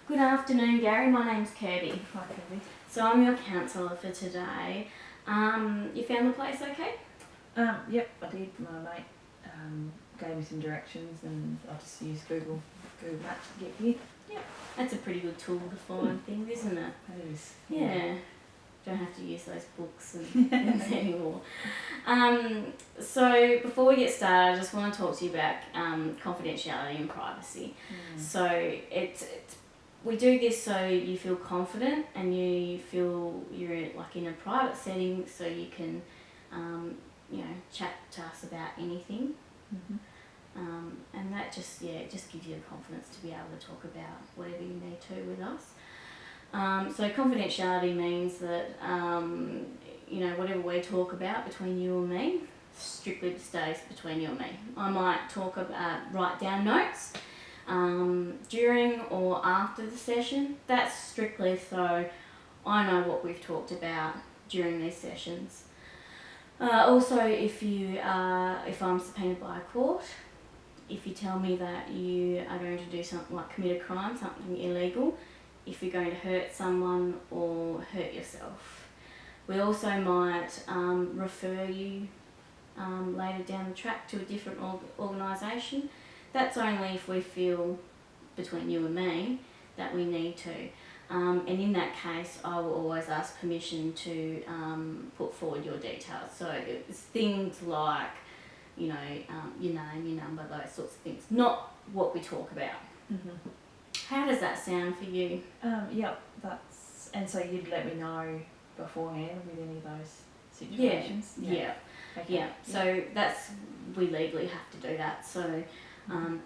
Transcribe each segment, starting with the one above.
Good afternoon, Gary. My name's Kirby. Hi, Kirby. So I'm your counsellor for today. You found the place okay? Yep, I did. My mate gave me some directions, and I just used Google Maps to get here. That's a pretty good tool to find things, isn't it? It is. Yeah. Don't have to use those books and things anymore. So before we get started, I just want to talk to you about confidentiality and privacy. So we do this so you feel confident and you feel you're like in a private setting, so you can chat to us about anything. And that just gives you the confidence to be able to talk about whatever you need to with us. So confidentiality means that whatever we talk about between you and me strictly stays between you and me. I might write down notes during or after the session. That's strictly so I know what we've talked about during these sessions. Also, if I'm subpoenaed by a court, if you tell me that you are going to do something like commit a crime, something illegal, if you're going to hurt someone or hurt yourself. We also might refer you later down the track to a different organisation. That's only if we feel, between you and me, that we need to. And in that case, I will always ask permission to put forward your details. So it's things like, your name, your number, those sorts of things. Not what we talk about. How does that sound for you? Yep, and so you'd let me know beforehand with any of those situations? Yeah. Okay. Yeah. So we legally have to do that. So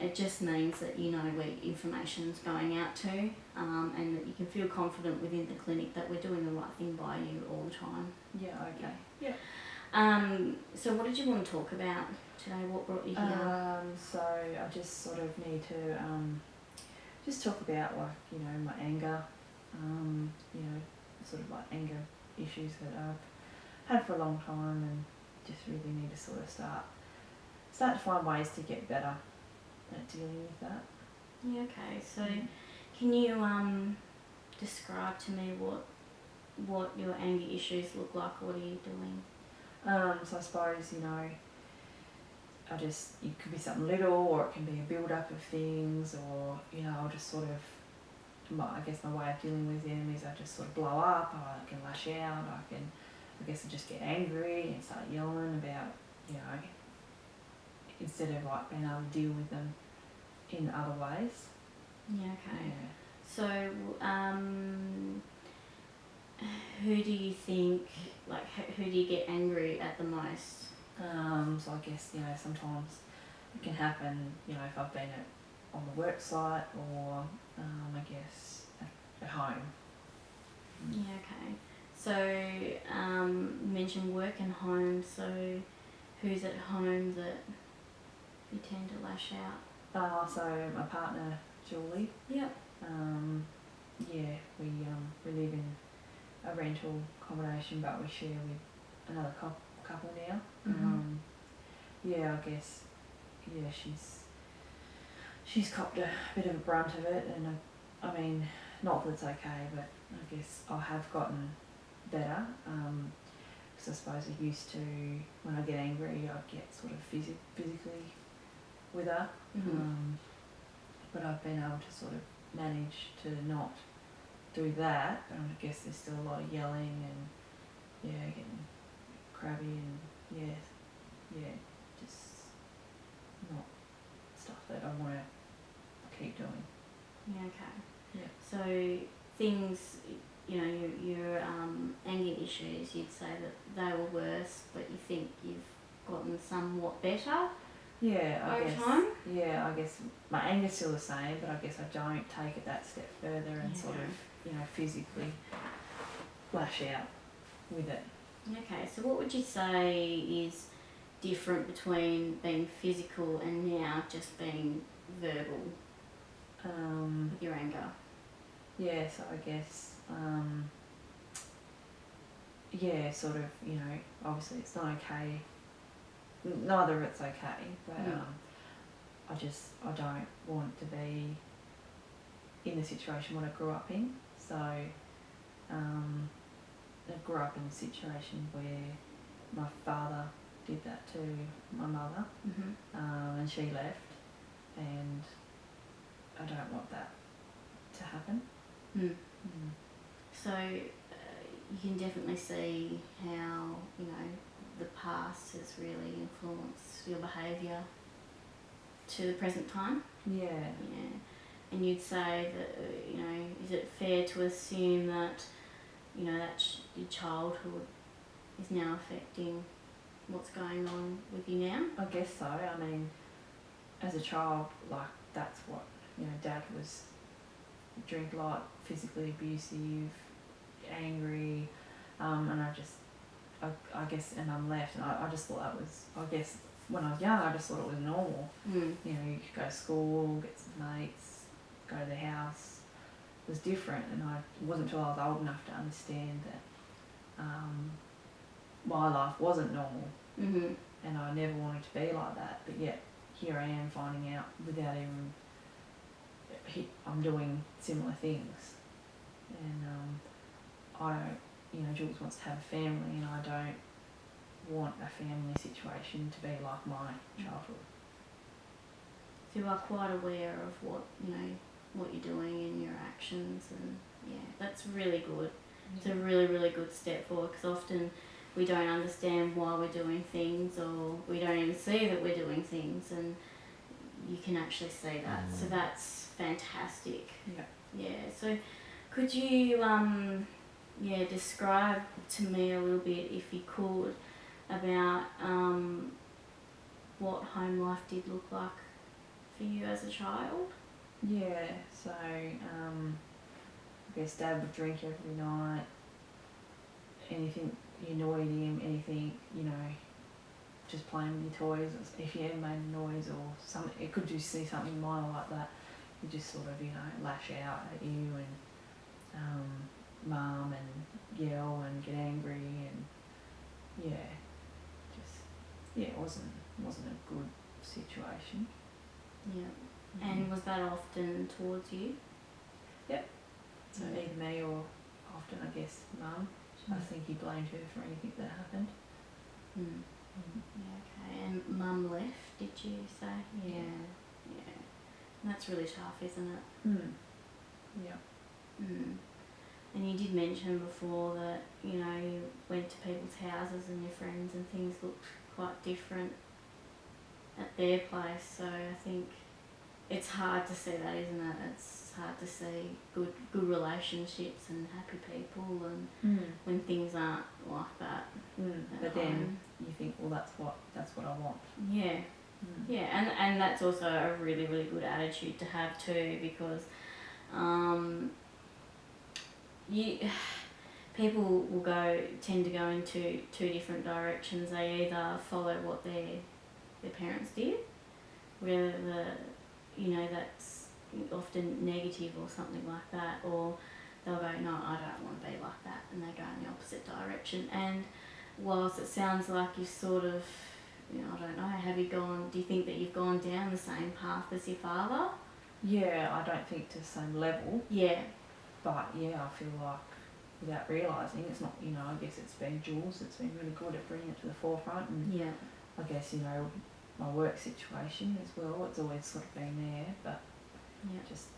it just means that you know where information's going out to, and that you can feel confident within the clinic that we're doing the right thing by you all the time. Yeah, okay. Yeah. So what did you want to talk about today? What brought you here? So I just sort of need to just talk about my anger, sort of like anger issues that I've had for a long time, and just really need to sort of start to find ways to get better at dealing with that. Yeah, okay. So can you describe to me what your anger issues look like? What are you doing? So I suppose, it could be something little, or it can be a build-up of things, or, I'll just sort of, I guess my way of dealing with them is I just sort of blow up, I can lash out, I just get angry and start yelling about, instead of like being able to deal with them in other ways. Yeah, okay. Yeah. So, who do you think, who do you get angry at the most? So I guess, sometimes it can happen, if I've been on the work site, or I guess at home. Yeah, okay. So, you mentioned work and home, so who's at home that you tend to lash out? So my partner, Julie. Yep. We live in a rental accommodation, but we share with another couple now. I guess, she's copped a bit of a brunt of it, and I mean, not that it's okay, but I guess I have gotten better, because I suppose I used to, when I get angry, I'd get sort of physically with her, but I've been able to sort of manage to not do that. I guess there's still a lot of yelling and getting crabby and just not stuff that I want to keep doing. Yeah, okay. Yeah. So things, your anger issues, you'd say that they were worse, but you think you've gotten somewhat better? Yeah, I over guess. time? Yeah, I guess my anger's still the same, but I guess I don't take it that step further and sort of, physically lash out with it. Okay, so what would you say is different between being physical and now just being verbal with your anger? Yeah, so I guess, sort of, obviously it's not okay. Neither of it's okay, but I don't want to be in the situation what I grew up in. So I grew up in a situation where my father did that to my mother, and she left, and I don't want that to happen. So you can definitely see how, you know, the past has really influenced your behaviour to the present time. Yeah. Yeah. And you'd say that, you know, is it fair to assume that, you know, that your childhood is now affecting what's going on with you now? I guess so. I mean, as a child, like, that's what, you know, Dad was drink a lot, physically abusive, angry, and I guess, and Mum left, and I just thought that was, I guess, when I was young, I just thought it was normal. You know, you could go to school, get some mates, go to the house. It was different, and it wasn't until I was old enough to understand that my life wasn't normal, and I never wanted to be like that, but yet here I am finding out without even, I'm doing similar things, and I don't, you know, Jules wants to have a family, and I don't want a family situation to be like my childhood. So you are quite aware of what, you know, what you're doing and your actions, and yeah, that's really good. It's a really, really good step forward, because often we don't understand why we're doing things, or we don't even see that we're doing things, and you can actually see that. So that's fantastic. Yeah. So could you describe to me a little bit, if you could, about what home life did look like for you as a child? Yeah, so I guess Dad would drink every night. Anything you annoyed him, anything, you know, just playing with your toys. If you ever made a noise or something, it could just see something minor like that, you just sort of, you know, lash out at you and Mum and yell and get angry, and it wasn't a good situation. Yeah. And was that often towards you? Yep. So either me or often, I guess, Mum. I think he blamed her for anything that happened. Yeah, okay. And Mum left, did you say? Yeah. And that's really tough, isn't it? Yeah. And you did mention before that, you know, you went to people's houses and your friends and things looked quite different at their place, so I think it's hard to see that, isn't it? It's hard to see good relationships and happy people, and when things aren't like that. But then you think, well, that's what I want. Yeah. Yeah, and that's also a really, really good attitude to have too, because people will tend to go into two different directions. They either follow what their parents did, whether that's often negative or something like that, or they'll go, no, I don't want to be like that, and they go in the opposite direction. And whilst it sounds like you sort of, you know, I don't know, do you think that you've gone down the same path as your father? Yeah, I don't think to the same level. Yeah. But yeah, I feel like, without realising, it's not, you know, I guess it's been Jules that's been really good at bringing it to the forefront, and I guess, you know, my work situation as well, it's always sort of been there, but just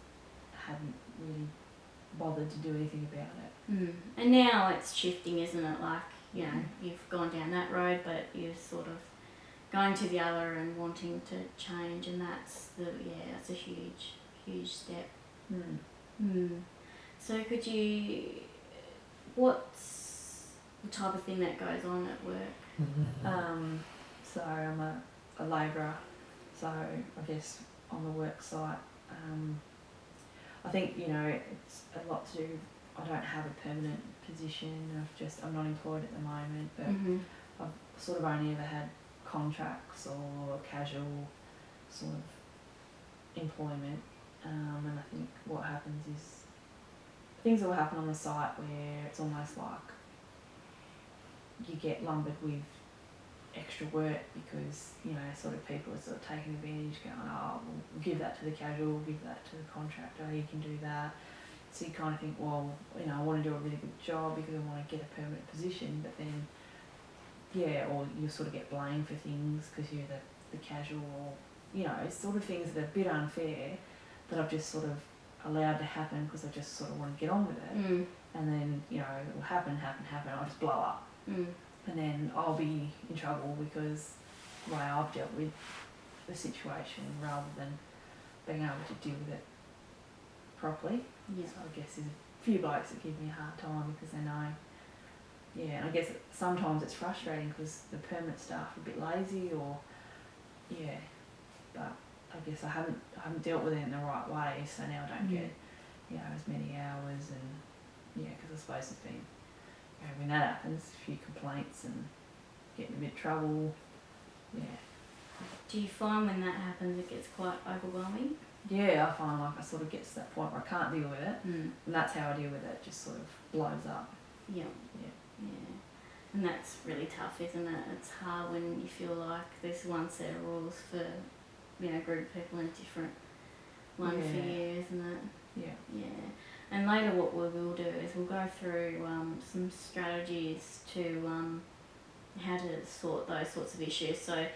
hadn't really bothered to do anything about it. And now it's shifting, isn't it? Like, you know, you've gone down that road, but you're sort of going to the other and wanting to change, and that's a huge step. So what's the type of thing that goes on at work? So I'm a labourer, so I guess on the work site, I think, you know, it's a lot to do. I don't have a permanent position. I'm not employed at the moment, but I've sort of only ever had contracts or casual sort of employment, and I think what happens is things will happen on the site where it's almost like you get lumbered with extra work because, you know, sort of people are sort of taking advantage, going, oh, we'll give that to the casual, we'll give that to the contractor, he can do that. So you kind of think, well, you know, I want to do a really good job because I want to get a permanent position, but then, yeah, or you sort of get blamed for things because you're the casual, or, you know, sort of things that are a bit unfair that I've just sort of allowed to happen because I just sort of want to get on with it. And then, you know, it will happen, I'll just blow up. And then I'll be in trouble because the way I've dealt with the situation rather than being able to deal with it properly. Yeah. So I guess there's a few blokes that give me a hard time because they know. Yeah, and I guess sometimes it's frustrating because the permanent staff are a bit lazy, or yeah, but I guess I haven't dealt with it in the right way, so now I don't get, you know, as many hours, and yeah, because I suppose it's been, you know, when that happens, a few complaints and getting a bit of trouble. Yeah. Do you find when that happens it gets quite overwhelming? Yeah, I find like I sort of get to that point where I can't deal with it, and that's how I deal with it. It just sort of blows up. Yeah. Yeah. And that's really tough, isn't it? It's hard when you feel like there's one set of rules for, you know, a group of people and a different one for you, isn't it? Yeah. Yeah. And later what we will do is we'll go through some strategies to how to sort those sorts of issues. So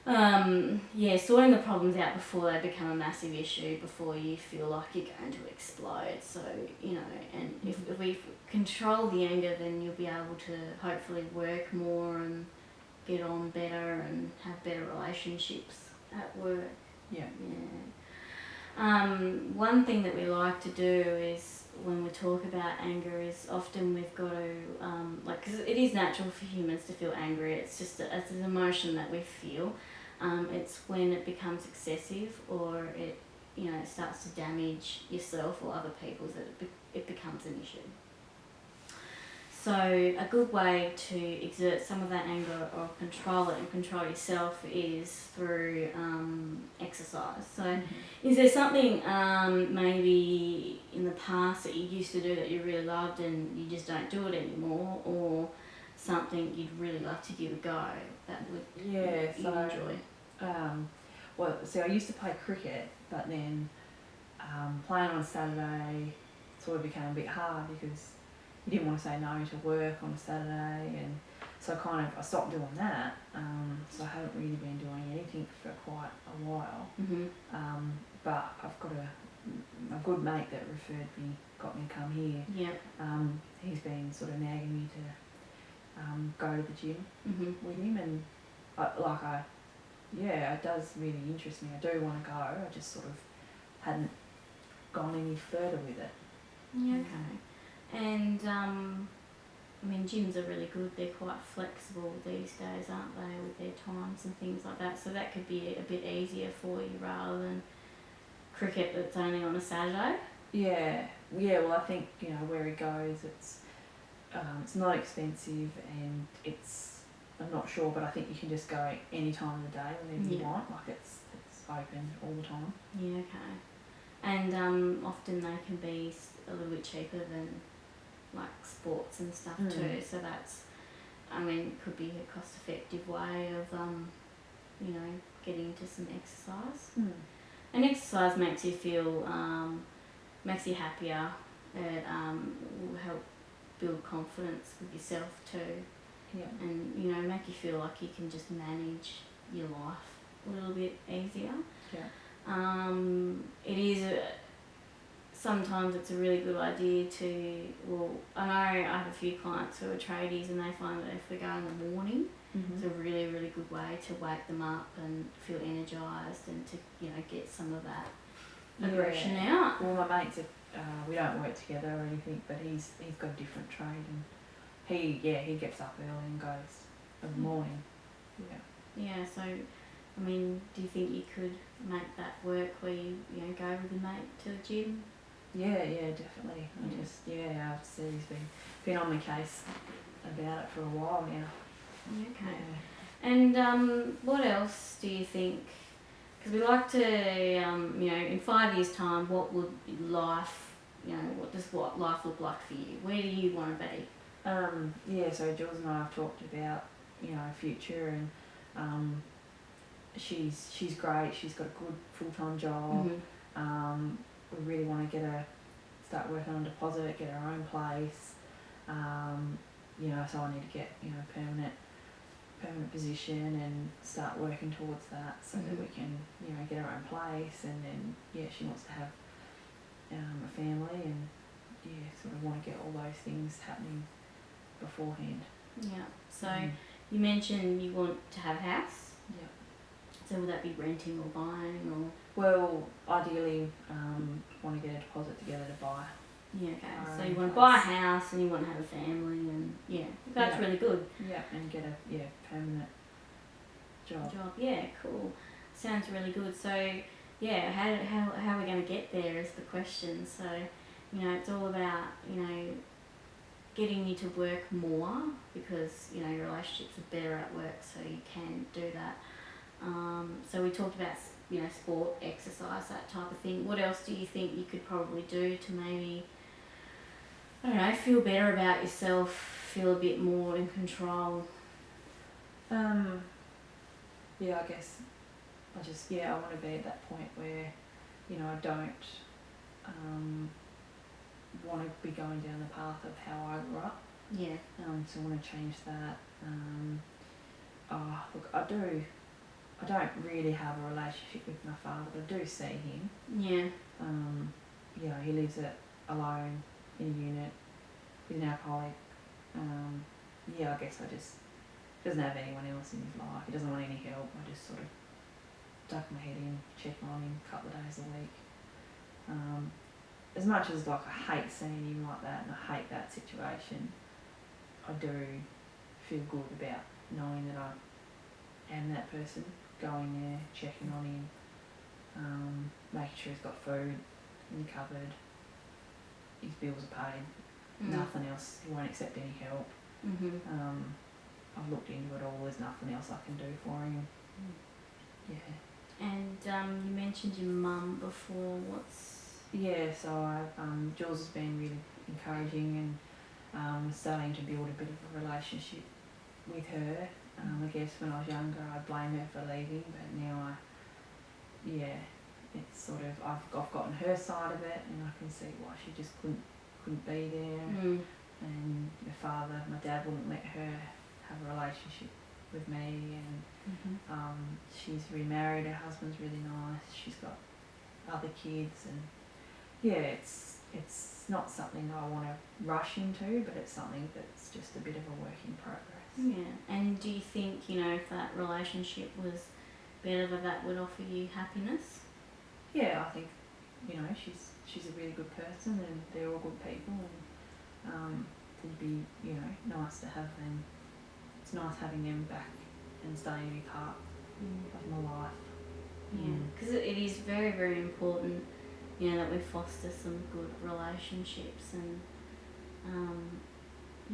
sorting the problems out before they become a massive issue, before you feel like you're going to explode. So, you know, and if we control the anger, then you'll be able to hopefully work more and get on better and have better relationships at work. Yeah. One thing that we like to do is when we talk about anger is often we've got to, because it is natural for humans to feel angry. It's just it's an emotion that we feel. It's when it becomes excessive or it, you know, it starts to damage yourself or other people that it becomes an issue. So a good way to exert some of that anger or control it and control yourself is through exercise. So is there something maybe in the past that you used to do that you really loved and you just don't do it anymore, or something you'd really love to give a go that would you enjoy? I used to play cricket, but then playing on a Saturday sort of became a bit hard because you didn't want to say no to work on a Saturday, and so I stopped doing that. So I haven't really been doing anything for quite a while. But I've got a good mate that got me to come here. Yeah. He's been sort of nagging me to go to the gym with him, and it does really interest me. I do want to go. I just sort of hadn't gone any further with it. Yeah, okay. And I mean, gyms are really good. They're quite flexible these days, aren't they, with their times and things like that. So that could be a bit easier for you rather than cricket that's only on a Saturday. Yeah. Well, I think, you know, where he goes, it's not expensive, and I'm not sure, but I think you can just go any time of the day whenever you want. Like it's open all the time. Yeah, okay. And often they can be a little bit cheaper than like sports and stuff too. So that's, I mean, could be a cost-effective way of you know, getting into some exercise. And exercise makes you feel makes you happier. It will help build confidence with yourself too. Yeah. And, you know, make you feel like you can just manage your life a little bit easier. Yeah. It is sometimes it's a really good idea to, I know I have a few clients who are tradies and they find that if we go in the morning, it's a really, really good way to wake them up and feel energised and to, you know, get some of that aggression out. Well, my mates, we don't work together or anything, but he's got a different trade, and he gets up early and goes in the morning. Yeah, so, I mean, do you think you could make that work where you know, go with your mate to the gym? Yeah, definitely. I've seen he's been on my case about it for a while now. Okay. And what else do you think? Because we like to, you know, in 5 years' time, what would life, you know, what life look like for you? Where do you want to be? So Jules and I have talked about, future, and she's great. She's got a good full-time job. We really want to get her start working on deposit, get her own place. So I need to get permanent position and start working towards that, so that we can get our own place. And then she wants to have a family, and sort of want to get all those things happening beforehand. Yeah. So you mentioned you want to have a house. Yeah. So will that be renting or buying, or? Well, ideally, want to get a deposit together to buy. Yeah, okay. So you want to buy a house and you want to have a family, and that's really good. Yeah, and get a permanent job. Yeah, cool. Sounds really good. So how are we going to get there is the question. So it's all about getting you to work more, because your relationships are better at work, so you can do that. So we talked about sport, exercise, that type of thing. What else do you think you could probably do to maybe, I don't know, feel better about yourself, feel a bit more in control? I guess I want to be at that point where I don't want to be going down the path of how I grew up. Yeah. So I want to change that. Look, I don't really have a relationship with my father, but I do see him. Yeah. He lives alone in a unit. He's an alcoholic. I guess doesn't have anyone else in his life. He doesn't want any help. I just sort of duck my head in, check on him a couple of days a week. As much as I hate seeing him like that, and I hate that situation, I do feel good about knowing that I am that person, going there, checking on him, making sure he's got food in the cupboard, his bills are paid, nothing else. He won't accept any help. I've looked into it all. There's nothing else I can do for him. Yeah. And you mentioned your mum before. So Jules has been really encouraging, and starting to build a bit of a relationship with her. I guess when I was younger, I blamed her for leaving, but now it's sort of I've gotten her side of it, and I can see why she just couldn't be there. And my dad wouldn't let her have a relationship with me, and she's remarried. Her husband's really nice. She's got other kids, and it's not something I want to rush into, but it's something that's just a bit of a work in progress. Yeah. And do you think if that relationship was better, that would offer you happiness? Yeah, I think she's a really good person, and they're all good people, and it'd be nice to have them. It's nice having them back and staying a big part of my life. Yeah, because it is very, very important that we foster some good relationships, and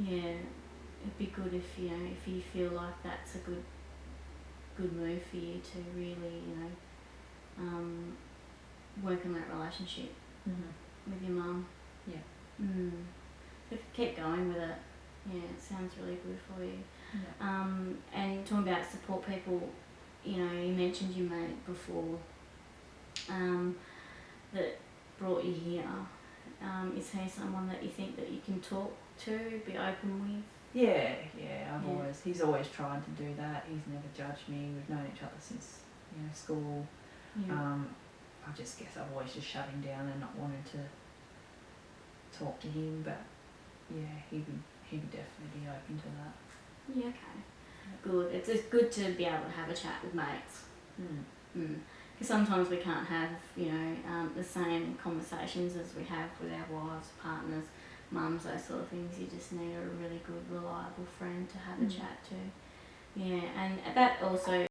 it'd be good if you feel like that's a good move for you to really work on that relationship with your mum. Yeah. So keep going with it. Yeah, it sounds really good for you. Yeah. And talking about support people, you mentioned your mate before that brought you here. Is he someone that you think that you can talk to, be open with? Yeah, he's always tried to do that. He's never judged me. We've known each other since school. Yeah. I just guess I've always just shut him down and not wanted to talk to him, but he would definitely be open to that. Yeah, okay. Good. It's just good to be able to have a chat with mates. Because sometimes we can't have, the same conversations as we have with our wives, partners, mums, those sort of things. You just need a really good, reliable friend to have a chat to. Yeah, and that also